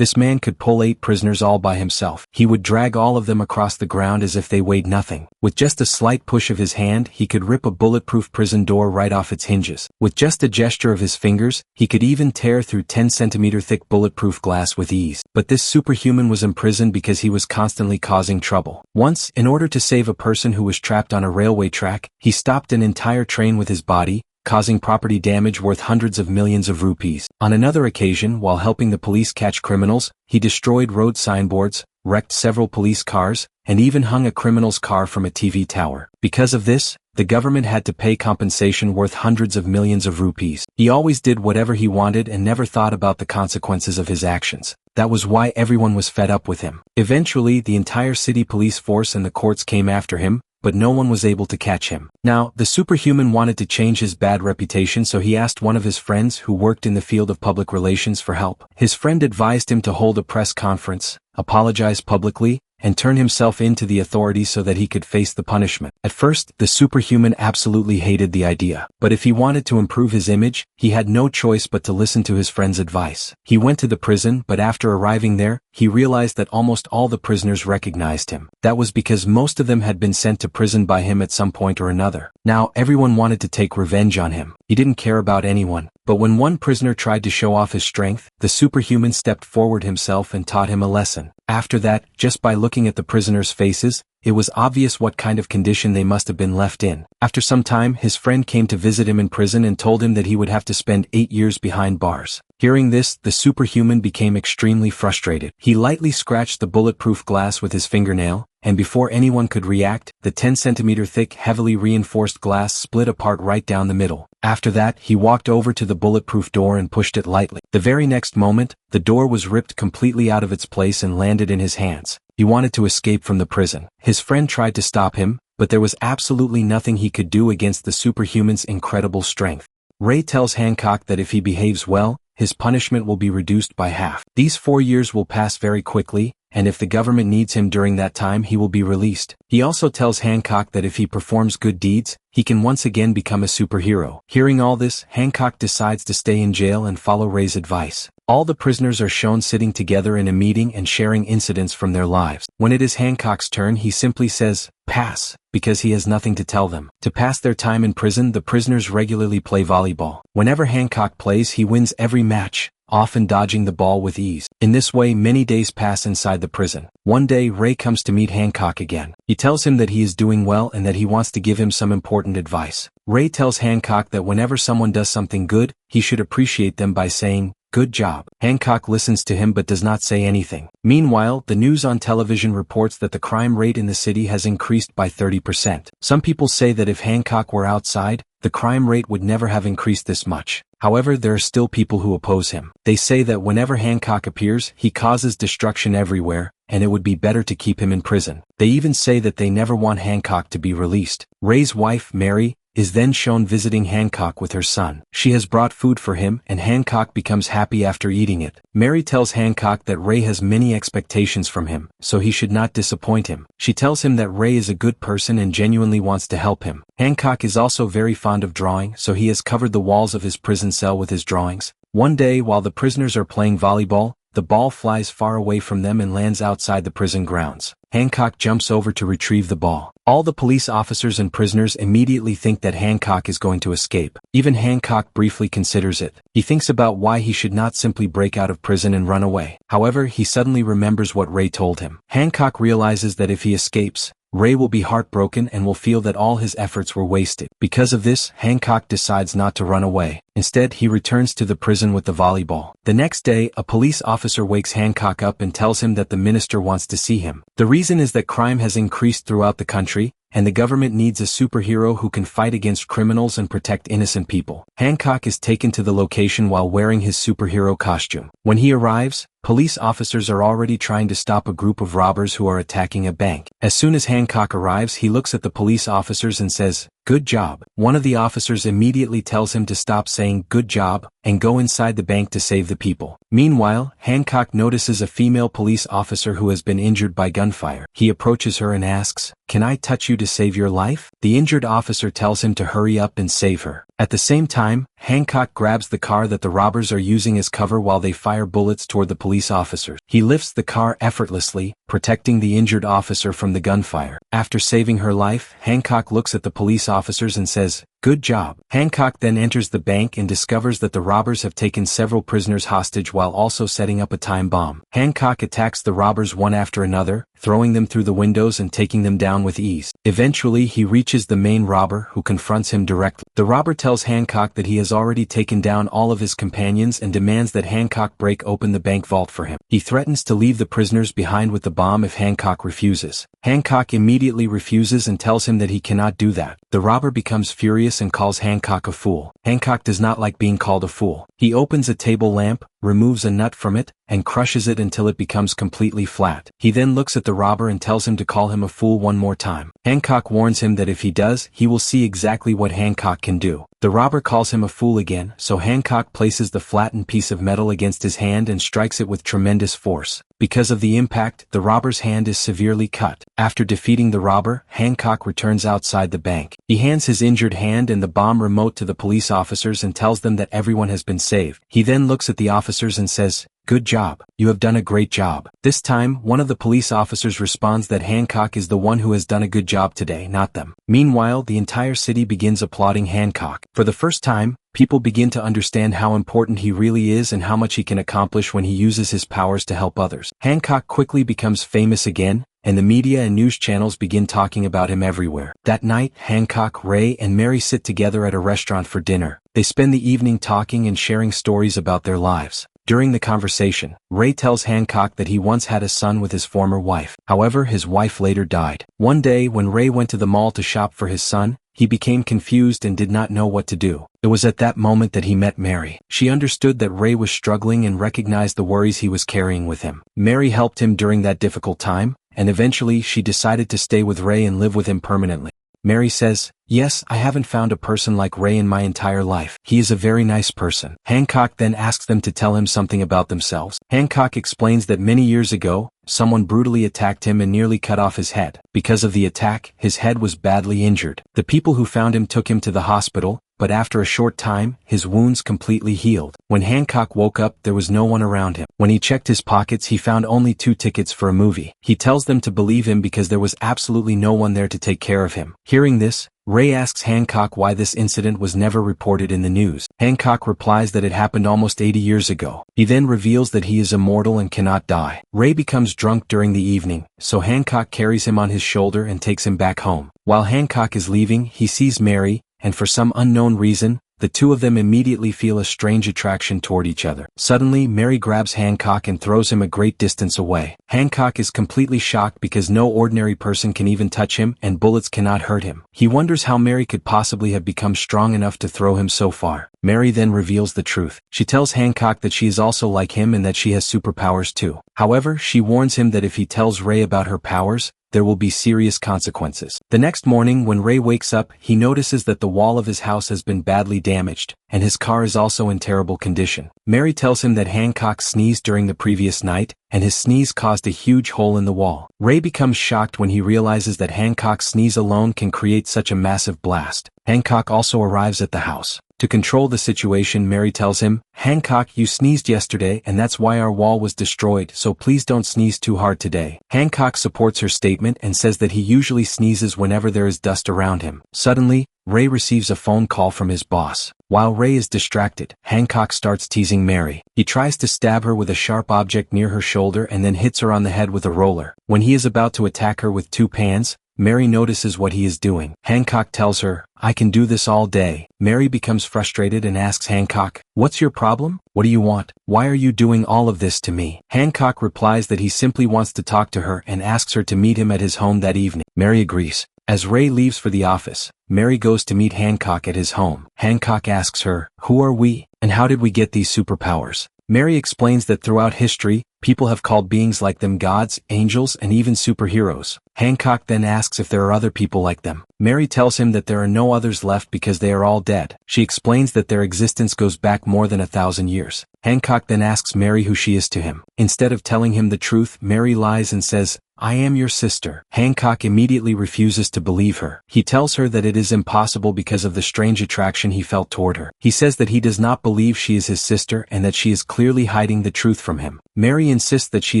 This man could pull 8 prisoners all by himself. He would drag all of them across the ground as if they weighed nothing. With just a slight push of his hand, he could rip a bulletproof prison door right off its hinges. With just a gesture of his fingers, he could even tear through 10-centimeter thick bulletproof glass with ease. But this superhuman was imprisoned because he was constantly causing trouble. Once, in order to save a person who was trapped on a railway track, he stopped an entire train with his body, causing property damage worth hundreds of millions of rupees. On another occasion, while helping the police catch criminals, he destroyed road signboards, wrecked several police cars, and even hung a criminal's car from a TV tower. Because of this, the government had to pay compensation worth hundreds of millions of rupees. He always did whatever he wanted and never thought about the consequences of his actions. That was why everyone was fed up with him. Eventually, the entire city police force and the courts came after him, but no one was able to catch him. Now, the superhuman wanted to change his bad reputation, so he asked one of his friends who worked in the field of public relations for help. His friend advised him to hold a press conference, apologize publicly, and turn himself in to the authorities so that he could face the punishment. At first, the superhuman absolutely hated the idea. But if he wanted to improve his image, he had no choice but to listen to his friend's advice. He went to the prison, but after arriving there, he realized that almost all the prisoners recognized him. That was because most of them had been sent to prison by him at some point or another. Now, everyone wanted to take revenge on him. He didn't care about anyone. But when one prisoner tried to show off his strength, the superhuman stepped forward himself and taught him a lesson. After that, just by looking at the prisoners' faces, it was obvious what kind of condition they must have been left in. After some time, his friend came to visit him in prison and told him that he would have to spend 8 years behind bars. Hearing this, the superhuman became extremely frustrated. He lightly scratched the bulletproof glass with his fingernail, and before anyone could react, the 10-centimeter thick, heavily reinforced glass split apart right down the middle. After that, he walked over to the bulletproof door and pushed it lightly. The very next moment, the door was ripped completely out of its place and landed in his hands. He wanted to escape from the prison. His friend tried to stop him, but there was absolutely nothing he could do against the superhuman's incredible strength. Ray tells Hancock that if he behaves well, his punishment will be reduced by half. These 4 years will pass very quickly, and if the government needs him during that time, he will be released. He also tells Hancock that if he performs good deeds, he can once again become a superhero. Hearing all this, Hancock decides to stay in jail and follow Ray's advice. All the prisoners are shown sitting together in a meeting and sharing incidents from their lives. When it is Hancock's turn, he simply says, "Pass," because he has nothing to tell them. To pass their time in prison, the prisoners regularly play volleyball. Whenever Hancock plays, he wins every match, often dodging the ball with ease. In this way, many days pass inside the prison. One day, Ray comes to meet Hancock again. He tells him that he is doing well and that he wants to give him some important advice. Ray tells Hancock that whenever someone does something good, he should appreciate them by saying, "Good job." Hancock listens to him but does not say anything. Meanwhile, the news on television reports that the crime rate in the city has increased by 30%. Some people say that if Hancock were outside, the crime rate would never have increased this much. However, there are still people who oppose him. They say that whenever Hancock appears, he causes destruction everywhere, and it would be better to keep him in prison. They even say that they never want Hancock to be released. Ray's wife, Mary, is then shown visiting Hancock with her son. She has brought food for him, and Hancock becomes happy after eating it. Mary tells Hancock that Ray has many expectations from him, so he should not disappoint him. She tells him that Ray is a good person and genuinely wants to help him. Hancock is also very fond of drawing, so he has covered the walls of his prison cell with his drawings. One day, while the prisoners are playing volleyball, the ball flies far away from them and lands outside the prison grounds. Hancock jumps over to retrieve the ball. All the police officers and prisoners immediately think that Hancock is going to escape. Even Hancock briefly considers it. He thinks about why he should not simply break out of prison and run away. However, he suddenly remembers what Ray told him. Hancock realizes that if he escapes, Ray will be heartbroken and will feel that all his efforts were wasted. Because of this, Hancock decides not to run away. Instead, he returns to the prison with the volleyball. The next day, a police officer wakes Hancock up and tells him that the minister wants to see him. The reason is that crime has increased throughout the country, and the government needs a superhero who can fight against criminals and protect innocent people. Hancock is taken to the location while wearing his superhero costume. When he arrives, police officers are already trying to stop a group of robbers who are attacking a bank. As soon as Hancock arrives, he looks at the police officers and says, "Good job." One of the officers immediately tells him to stop saying "good job" and go inside the bank to save the people. Meanwhile, Hancock notices a female police officer who has been injured by gunfire. He approaches her and asks, "Can I touch you to save your life?" The injured officer tells him to hurry up and save her. At the same time, Hancock grabs the car that the robbers are using as cover while they fire bullets toward the police officers. He lifts the car effortlessly, protecting the injured officer from the gunfire. After saving her life, Hancock looks at the police officers and says, "Good job." Hancock then enters the bank and discovers that the robbers have taken several prisoners hostage while also setting up a time bomb. Hancock attacks the robbers one after another, throwing them through the windows and taking them down with ease. Eventually he reaches the main robber, who confronts him directly. The robber tells Hancock that he has already taken down all of his companions and demands that Hancock break open the bank vault for him. He threatens to leave the prisoners behind with the bomb if Hancock refuses. Hancock immediately refuses and tells him that he cannot do that. The robber becomes furious and calls Hancock a fool. Hancock does not like being called a fool. He opens a table lamp, removes a nut from it, and crushes it until it becomes completely flat. He then looks at the robber and tells him to call him a fool one more time. Hancock warns him that if he does, he will see exactly what Hancock can do. The robber calls him a fool again, so Hancock places the flattened piece of metal against his hand and strikes it with tremendous force. Because of the impact, the robber's hand is severely cut. After defeating the robber, Hancock returns outside the bank. He hands his injured hand and the bomb remote to the police officers and tells them that everyone has been saved. He then looks at the officers and says, "Good job. You have done a great job." This time, one of the police officers responds that Hancock is the one who has done a good job today, not them. Meanwhile, the entire city begins applauding Hancock. For the first time, people begin to understand how important he really is and how much he can accomplish when he uses his powers to help others. Hancock quickly becomes famous again, and the media and news channels begin talking about him everywhere. That night, Hancock, Ray, and Mary sit together at a restaurant for dinner. They spend the evening talking and sharing stories about their lives. During the conversation, Ray tells Hancock that he once had a son with his former wife. However, his wife later died. One day, when Ray went to the mall to shop for his son, he became confused and did not know what to do. It was at that moment that he met Mary. She understood that Ray was struggling and recognized the worries he was carrying with him. Mary helped him during that difficult time, and eventually she decided to stay with Ray and live with him permanently. Mary says, "Yes, I haven't found a person like Ray in my entire life. He is a very nice person." Hancock then asks them to tell him something about themselves. Hancock explains that many years ago, someone brutally attacked him and nearly cut off his head. Because of the attack, his head was badly injured. The people who found him took him to the hospital, but after a short time, his wounds completely healed. When Hancock woke up, there was no one around him. When he checked his pockets, he found only 2 tickets for a movie. He tells them to believe him because there was absolutely no one there to take care of him. Hearing this, Ray asks Hancock why this incident was never reported in the news. Hancock replies that it happened almost 80 years ago. He then reveals that he is immortal and cannot die. Ray becomes drunk during the evening, so Hancock carries him on his shoulder and takes him back home. While Hancock is leaving, he sees Mary, and for some unknown reason, the two of them immediately feel a strange attraction toward each other. Suddenly, Mary grabs Hancock and throws him a great distance away. Hancock is completely shocked because no ordinary person can even touch him and bullets cannot hurt him. He wonders how Mary could possibly have become strong enough to throw him so far. Mary then reveals the truth. She tells Hancock that she is also like him and that she has superpowers too. However, she warns him that if he tells Ray about her powers, there will be serious consequences. The next morning, when Ray wakes up, he notices that the wall of his house has been badly damaged, and his car is also in terrible condition. Mary tells him that Hancock sneezed during the previous night, and his sneeze caused a huge hole in the wall. Ray becomes shocked when he realizes that Hancock's sneeze alone can create such a massive blast. Hancock also arrives at the house. To control the situation, Mary tells him, "Hancock, you sneezed yesterday and that's why our wall was destroyed, so please don't sneeze too hard today." Hancock supports her statement and says that he usually sneezes whenever there is dust around him. Suddenly, Ray receives a phone call from his boss. While Ray is distracted, Hancock starts teasing Mary. He tries to stab her with a sharp object near her shoulder and then hits her on the head with a roller. When he is about to attack her with 2 pans, Mary notices what he is doing. Hancock tells her, "I can do this all day." Mary becomes frustrated and asks Hancock, "What's your problem? What do you want? Why are you doing all of this to me?" Hancock replies that he simply wants to talk to her and asks her to meet him at his home that evening. Mary agrees. As Ray leaves for the office, Mary goes to meet Hancock at his home. Hancock asks her, "Who are we, and how did we get these superpowers?" Mary explains that throughout history, People have called beings like them gods, angels, and even superheroes. Hancock then asks if there are other people like them. Mary tells him that there are no others left because they are all dead. She explains that their existence goes back more than 1,000 years. Hancock then asks Mary who she is to him. Instead of telling him the truth, Mary lies and says, "I am your sister." Hancock immediately refuses to believe her. He tells her that it is impossible because of the strange attraction he felt toward her. He says that he does not believe she is his sister and that she is clearly hiding the truth from him. Mary insists that she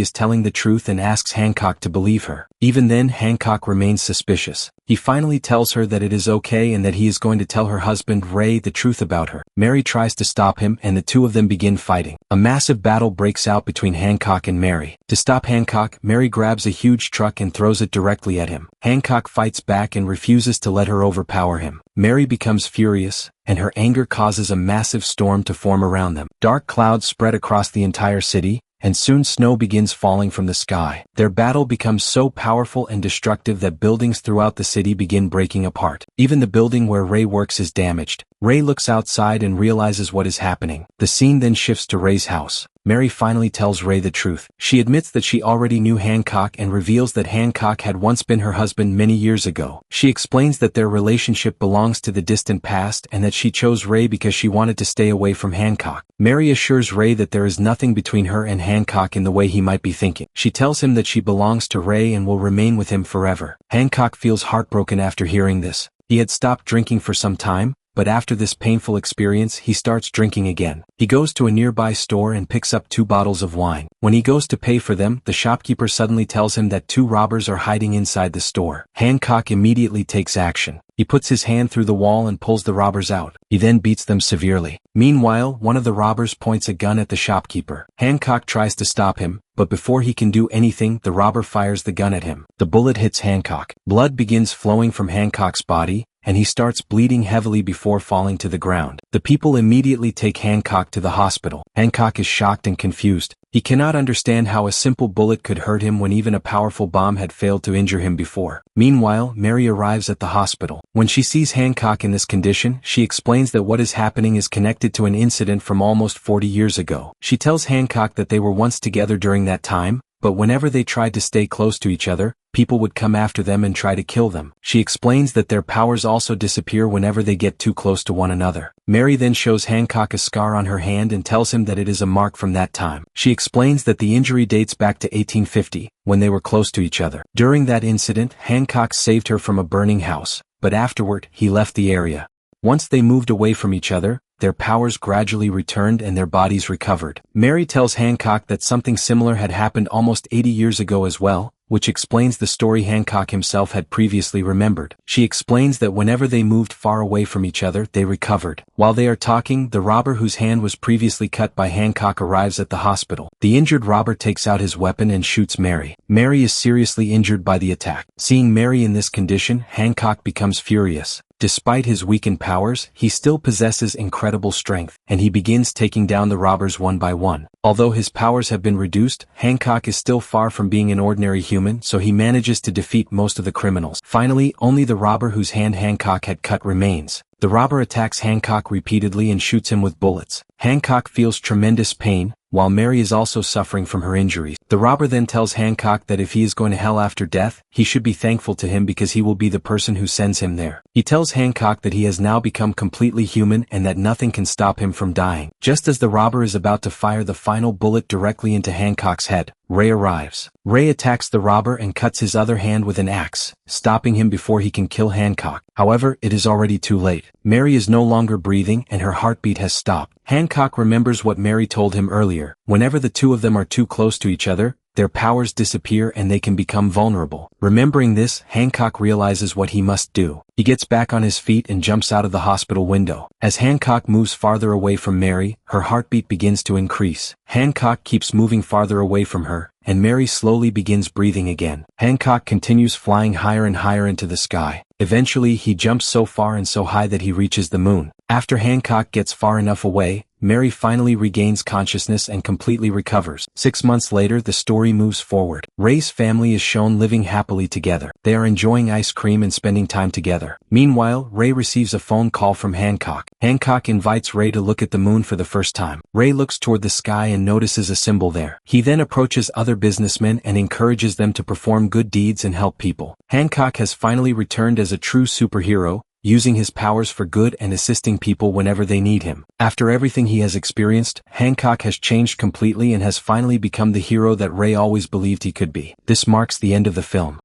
is telling the truth and asks Hancock to believe her. Even then, Hancock remains suspicious. He finally tells her that it is okay and that he is going to tell her husband Ray the truth about her. Mary tries to stop him and the two of them begin fighting. A massive battle breaks out between Hancock and Mary. To stop Hancock, Mary grabs a huge truck and throws it directly at him. Hancock fights back and refuses to let her overpower him. Mary becomes furious, and her anger causes a massive storm to form around them. Dark clouds spread across the entire city, and soon snow begins falling from the sky. Their battle becomes so powerful and destructive that buildings throughout the city begin breaking apart. Even the building where Ray works is damaged. Ray looks outside and realizes what is happening. The scene then shifts to Ray's house. Mary finally tells Ray the truth. She admits that she already knew Hancock and reveals that Hancock had once been her husband many years ago. She explains that their relationship belongs to the distant past and that she chose Ray because she wanted to stay away from Hancock. Mary assures Ray that there is nothing between her and Hancock in the way he might be thinking. She tells him that she belongs to Ray and will remain with him forever. Hancock feels heartbroken after hearing this. He had stopped drinking for some time, but after this painful experience he starts drinking again. He goes to a nearby store and picks up 2 bottles of wine. When he goes to pay for them, the shopkeeper suddenly tells him that 2 robbers are hiding inside the store. Hancock immediately takes action. He puts his hand through the wall and pulls the robbers out. He then beats them severely. Meanwhile, one of the robbers points a gun at the shopkeeper. Hancock tries to stop him, but before he can do anything, the robber fires the gun at him. The bullet hits Hancock. Blood begins flowing from Hancock's body, and he starts bleeding heavily before falling to the ground. The people immediately take Hancock to the hospital. Hancock is shocked and confused. He cannot understand how a simple bullet could hurt him when even a powerful bomb had failed to injure him before. Meanwhile, Mary arrives at the hospital. When she sees Hancock in this condition, she explains that what is happening is connected to an incident from almost 40 years ago. She tells Hancock that they were once together during that time, but whenever they tried to stay close to each other, people would come after them and try to kill them. She explains that their powers also disappear whenever they get too close to one another. Mary then shows Hancock a scar on her hand and tells him that it is a mark from that time. She explains that the injury dates back to 1850, when they were close to each other. During that incident, Hancock saved her from a burning house, but afterward, he left the area. Once they moved away from each other, their powers gradually returned and their bodies recovered. Mary tells Hancock that something similar had happened almost 80 years ago as well, which explains the story Hancock himself had previously remembered. She explains that whenever they moved far away from each other, they recovered. While they are talking, the robber whose hand was previously cut by Hancock arrives at the hospital. The injured robber takes out his weapon and shoots Mary. Mary is seriously injured by the attack. Seeing Mary in this condition, Hancock becomes furious. Despite his weakened powers, he still possesses incredible strength, and he begins taking down the robbers one by one. Although his powers have been reduced, Hancock is still far from being an ordinary human, so he manages to defeat most of the criminals. Finally, only the robber whose hand Hancock had cut remains. The robber attacks Hancock repeatedly and shoots him with bullets. Hancock feels tremendous pain, while Mary is also suffering from her injuries. The robber then tells Hancock that if he is going to hell after death, he should be thankful to him because he will be the person who sends him there. He tells Hancock that he has now become completely human and that nothing can stop him from dying. Just as the robber is about to fire the final bullet directly into Hancock's head, Ray arrives. Ray attacks the robber and cuts his other hand with an axe, stopping him before he can kill Hancock. However, it is already too late. Mary is no longer breathing and her heartbeat has stopped. Hancock remembers what Mary told him earlier. Whenever the two of them are too close to each other, their powers disappear and they can become vulnerable. Remembering this, Hancock realizes what he must do. He gets back on his feet and jumps out of the hospital window. As Hancock moves farther away from Mary, her heartbeat begins to increase. Hancock keeps moving farther away from her, and Mary slowly begins breathing again. Hancock continues flying higher and higher into the sky. Eventually, he jumps so far and so high that he reaches the moon. After Hancock gets far enough away, Mary finally regains consciousness and completely recovers. 6 months later, the story moves forward. Ray's family is shown living happily together. They are enjoying ice cream and spending time together. Meanwhile, Ray receives a phone call from Hancock. Hancock invites Ray to look at the moon for the first time. Ray looks toward the sky and notices a symbol there. He then approaches other businessmen and encourages them to perform good deeds and help people. Hancock has finally returned as a true superhero, using his powers for good and assisting people whenever they need him. After everything he has experienced, Hancock has changed completely and has finally become the hero that Ray always believed he could be. This marks the end of the film.